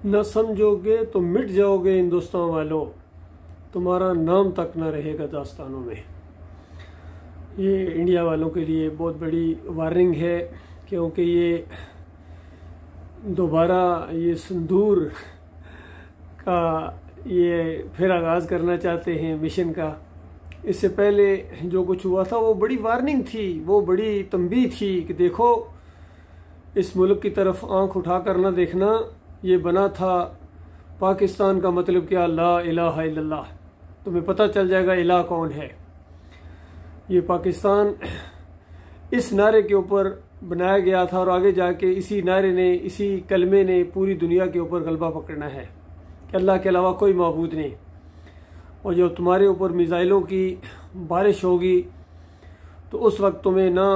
न समझोगे तो मिट जाओगे हिंदुस्तान वालों, तुम्हारा नाम तक न रहेगा दास्तानों में। ये इंडिया वालों के लिए बहुत बड़ी वार्निंग है, क्योंकि ये दोबारा ये सिंदूर का ये फिर आगाज़ करना चाहते हैं मिशन का। इससे पहले जो कुछ हुआ था वो बड़ी वार्निंग थी, वो बड़ी तंबीह थी कि देखो इस मुल्क की तरफ आंख उठा कर ना देखना। ये बना था पाकिस्तान का मतलब क्या, ला इलाहा इल्लल्लाह। तुम्हें पता चल जाएगा इलाह कौन है। ये पाकिस्तान इस नारे के ऊपर बनाया गया था और आगे जाके इसी नारे ने, इसी कलमे ने पूरी दुनिया के ऊपर गलबा पकड़ना है कि अल्लाह के अलावा कोई माबूद नहीं। और जब तुम्हारे ऊपर मिसाइलों की बारिश होगी तो उस वक्त तुम्हें ना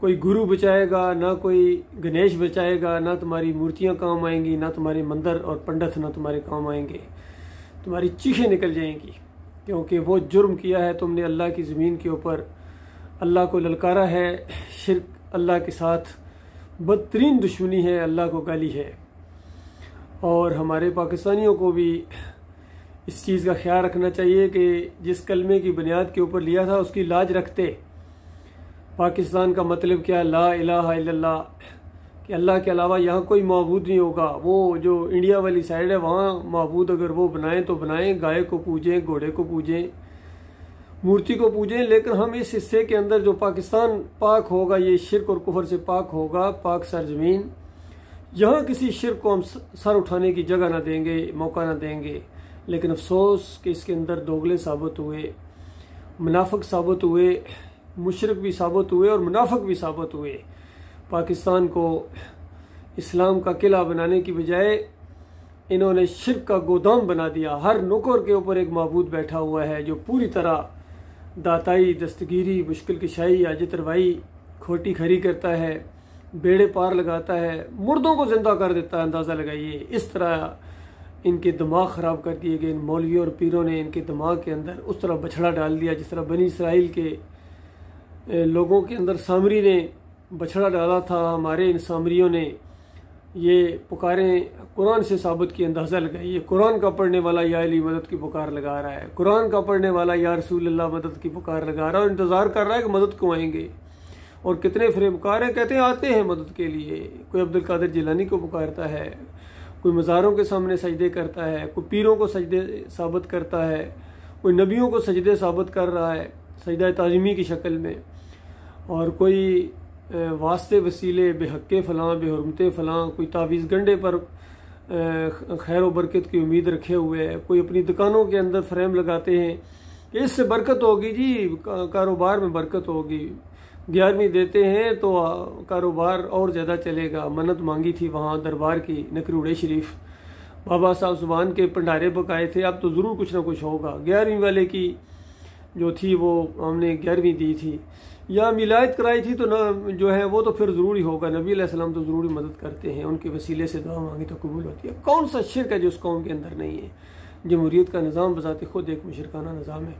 कोई गुरु बचाएगा, ना कोई गणेश बचाएगा, ना तुम्हारी मूर्तियां काम आएंगी, ना तुम्हारे मंदिर और पंडित ना तुम्हारे काम आएंगे। तुम्हारी चीखें निकल जाएंगी, क्योंकि वो जुर्म किया है तुमने अल्लाह की ज़मीन के ऊपर। अल्लाह को ललकारा है, शिर्क अल्लाह के साथ बदतरीन दुश्मनी है, अल्लाह को गाली है। और हमारे पाकिस्तानियों को भी इस चीज़ का ख्याल रखना चाहिए कि जिस कलमे की बुनियाद के ऊपर लिया था उसकी लाज रखते। पाकिस्तान का मतलब क्या, ला इलाहा इल्लल्लाह, कि अल्लाह के अलावा यहाँ कोई माबूद नहीं होगा। वो जो इंडिया वाली साइड है वहाँ माबूद अगर वो बनाएं तो बनाएं, गाय को पूजें, घोड़े को पूजें, मूर्ति को पूजें, लेकिन हम इस हिस्से के अंदर जो पाकिस्तान पाक होगा, ये शिर्क और कुफर से पाक होगा, पाक सरजमीन, यहाँ किसी शिर्क को हम सर उठाने की जगह ना देंगे, मौका ना देंगे। लेकिन अफसोस कि इसके अंदर दोगले साबित हुए, मुनाफिक साबित हुए, मुशरिक भी साबित हुए और मुनाफिक भी साबित हुए। पाकिस्तान को इस्लाम का किला बनाने की बजाय इन्होंने शिर्क का गोदाम बना दिया। हर नुक्कड़ के ऊपर एक माबूद बैठा हुआ है जो पूरी तरह दाताई, दस्तगीरी, मुश्किल कुशाई, आजितरवाई, खोटी खरी करता है, बेड़े पार लगाता है, मुर्दों को जिंदा कर देता है। अंदाज़ा लगाइए, इस तरह इनके दिमाग ख़राब कर दिए गए। इन मौलवियों और पीरों ने इनके दिमाग के अंदर उस तरह बछड़ा डाल दिया जिस तरह बनी इसराइल के लोगों के अंदर सामरी ने बछड़ा डाला था। हमारे इन सामरियों ने ये पुकारें कुरान से साबित की। अंदाज़ा लगाइए, कुरान का पढ़ने वाला या अली मदद की पुकार लगा रहा है, कुरान का पढ़ने वाला या रसूलुल्लाह मदद की पुकार लगा रहा है और इंतज़ार कर रहा है कि मदद को आएंगे। और कितने फ्रेमकार हैं, कहते हैं आते हैं मदद के लिए। कोई अब्दुल कादिर जिलानी को पुकारता है, कोई मज़ारों के सामने सजदे करता है, कोई पीरों को सजदे साबित करता है, कोई नबियों को सजदे साबित कर रहा है सजदा ताज़ीमी की शक्ल में, और कोई वास्ते वसीले बेहक्के फ़लाँ, बेहरमते फ़लाँ, कोई तावीज़ गंडे पर खैर व बरकत की उम्मीद रखे हुए है। कोई अपनी दुकानों के अंदर फ्रेम लगाते हैं कि इससे बरकत होगी जी, कारोबार में बरकत होगी। 11वीं देते हैं तो कारोबार और ज़्यादा चलेगा। मन्नत मांगी थी वहाँ दरबार की, नकरूड़े शरीफ, बाबा साहब जुबान के भंडारे पकाए थे, अब तो ज़रूर कुछ ना कुछ होगा। 11वीं वाले की जो थी वो हमने 11वीं दी थी, या मिलाद कराई थी तो न जो है वो तो फिर ज़रूरी होगा। नबी अलैहिस्सलाम तो ज़रूरी मदद करते हैं, उनके वसीले से दुआ मांगी तो कबूल होती है। कौन सा शिर्क है जो उस कौम के अंदर नहीं है। जमहूरियत का निज़ाम बज़ाते खुद एक मुशरिकाना निज़ाम है।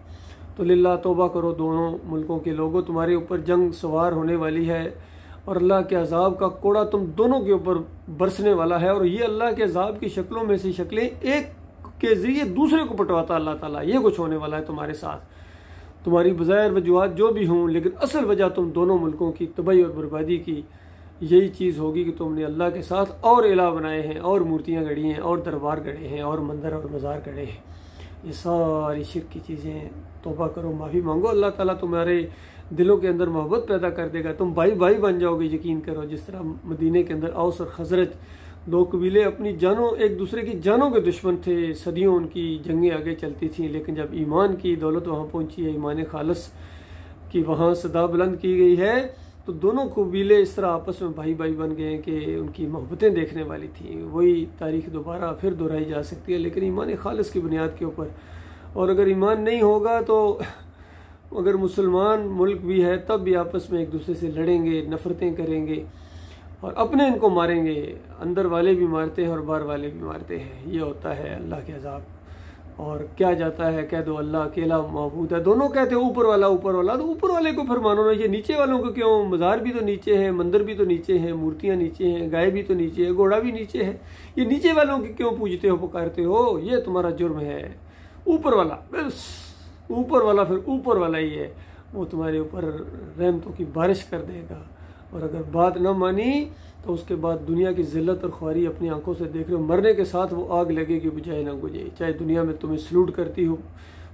तो लिल्लाह तौबा करो दोनों मुल्कों के लोगों, तुम्हारे ऊपर जंग सवार होने वाली है और अल्लाह के अजाब का कोड़ा तुम दोनों के ऊपर बरसने वाला है। और ये अल्लाह के अजाब की शक्लों में से शक्लें, एक के ज़रिए दूसरे को पटवाता अल्लाह ताला। ये कुछ होने वाला है तुम्हारे साथ। तुम्हारी बज़ाहिर वजूहात जो भी हों, लेकिन असल वजह तुम दोनों मुल्कों की तबाही और बर्बादी की यही चीज़ होगी कि तुमने अल्लाह के साथ और इलाह बनाए हैं, और मूर्तियाँ गढ़ी हैं, और दरबार गढ़े हैं, और मंदिर और मज़ार गढ़े हैं। ये सारी शिर्क की चीज़ें। तौबा करो, माफ़ी मांगो, अल्लाह ताला तुम्हारे दिलों के अंदर मोहब्बत पैदा कर देगा। तुम भाई भाई बन जाओगे, यकीन करो। जिस तरह मदीने के अंदर औस और खजरज दो कबीले अपनी जानों, एक दूसरे की जानों के दुश्मन थे, सदियों उनकी जंगें आगे चलती थीं, लेकिन जब ईमान की दौलत वहाँ पहुँची है, ईमान खालिस की वहाँ सदा बुलंद की गई है, तो दोनों कबीले इस तरह आपस में भाई भाई बन गए कि उनकी मोहब्बतें देखने वाली थी। वही तारीख दोबारा फिर दोहराई जा सकती है, लेकिन ईमान खालिस की बुनियाद के ऊपर। और अगर ईमान नहीं होगा तो अगर मुसलमान मुल्क भी है तब भी आपस में एक दूसरे से लड़ेंगे, नफ़रतें करेंगे और अपने इनको मारेंगे। अंदर वाले भी मारते हैं और बाहर वाले भी मारते हैं। ये होता है अल्लाह के अज़ाब। और क्या जाता है, कह दो अल्लाह अकेला माबूद है। दोनों कहते हैं ऊपर वाला ऊपर वाला, तो ऊपर वाले को फिर मानो ना, ये नीचे वालों को क्यों? मज़ार भी तो नीचे है, मंदिर भी तो नीचे है, मूर्तियाँ नीचे हैं, गाय भी तो नीचे है, घोड़ा भी नीचे है, ये नीचे वालों की क्यों पूजते हो पुकारते हो? ये तुम्हारा जुर्म है। ऊपर वाला, बस ऊपर वाला फिर ऊपर वाला ही है, वो तुम्हारे ऊपर रहमतों की बारिश कर देगा। और अगर बात न मानी तो उसके बाद दुनिया की जिल्लत और ख्वारी अपनी आंखों से देख रहे हो, मरने के साथ वो आग लगेगी बजाय ना बुझे। चाहे दुनिया में तुम्हें सलूट करती हो,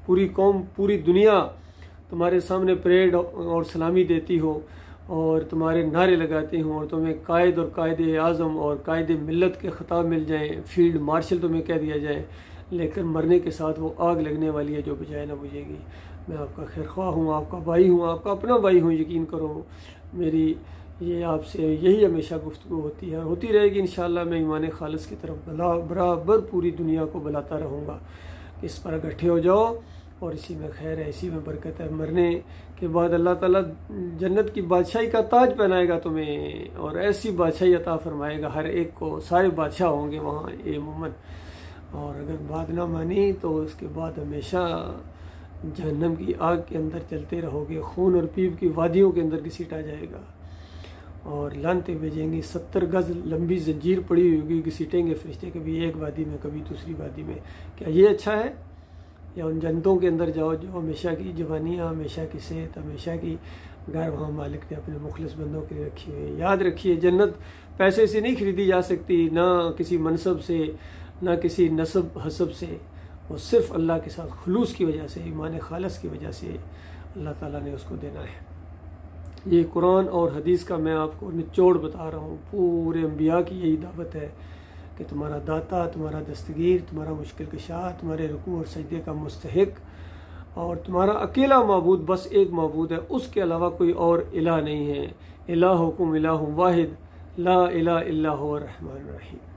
पूरी कौम पूरी दुनिया तुम्हारे सामने परेड और सलामी देती हो और तुम्हारे नारे लगाते हों और तुम्हें कायद और कायदे आज़म और कायदे मिल्लत के ख़िताब मिल जाएँ, फील्ड मार्शल तुम्हें कह दिया जाए, लेकिन मरने के साथ वो आग लगने वाली है जो बजाय ना बुझेगी। मैं आपका खैरख्वाह हूँ, आपका भाई हूँ, आपका अपना भाई हूँ। यकीन करो मेरी ये आपसे यही हमेशा गुफ्तगू होती है, होती रहेगी इंशाअल्लाह। मैं ईमान खालिस की तरफ बराबर पूरी दुनिया को बुलाता रहूँगा। इस पर इकट्ठे हो जाओ और इसी में खैर है, इसी में बरकत है। मरने के बाद अल्लाह ताला जन्नत की बादशाही का ताज पहनाएगा तुम्हें और ऐसी बादशाही अता फरमाएगा हर एक को, सारे बादशाह होंगे वहाँ ए मोमन। और अगर बात ना मानी तो उसके बाद हमेशा जहन्नम की आग के अंदर चलते रहोगे, खून और पीप की वादियों के अंदर घसीटा जाएगा और लानते भेजेंगी। 70 गज लंबी जंजीर पड़ी हुई होगी, घसीटेंगे फरिश्ते, कभी एक वादी में कभी दूसरी वादी में। क्या ये अच्छा है? या उन जन्नतों के अंदर जाओ जो हमेशा की जवानियाँ, हमेशा की सेहत, हमेशा की घर वहाँ मालिक ने अपने मुखलिस बंदों के लिए रखी हुई है। याद रखिए जन्नत पैसे से नहीं खरीदी जा सकती, ना किसी मनसब से, ना किसी नसब हसब से, वो सिर्फ अल्लाह के साथ खुलूस की वजह से, ईमान खालिस की वजह से अल्लाह ताला ने उसको देना है। ये कुरान और हदीस का मैं आपको निचोड़ बता रहा हूँ। पूरे अंबिया की यही दावत है कि तुम्हारा दाता, तुम्हारा दस्तगीर, तुम्हारा मुश्किल कशा, तुम्हारे रुकू और सजदे का मुस्तहिक और तुम्हारा अकेला माबूद बस एक माबूद है, उसके अलावा कोई और इलाह नहीं है। इलाहुकुम इलाहुम वाहिद ला इलाहा इल्ला हुवा रहमान रहीम।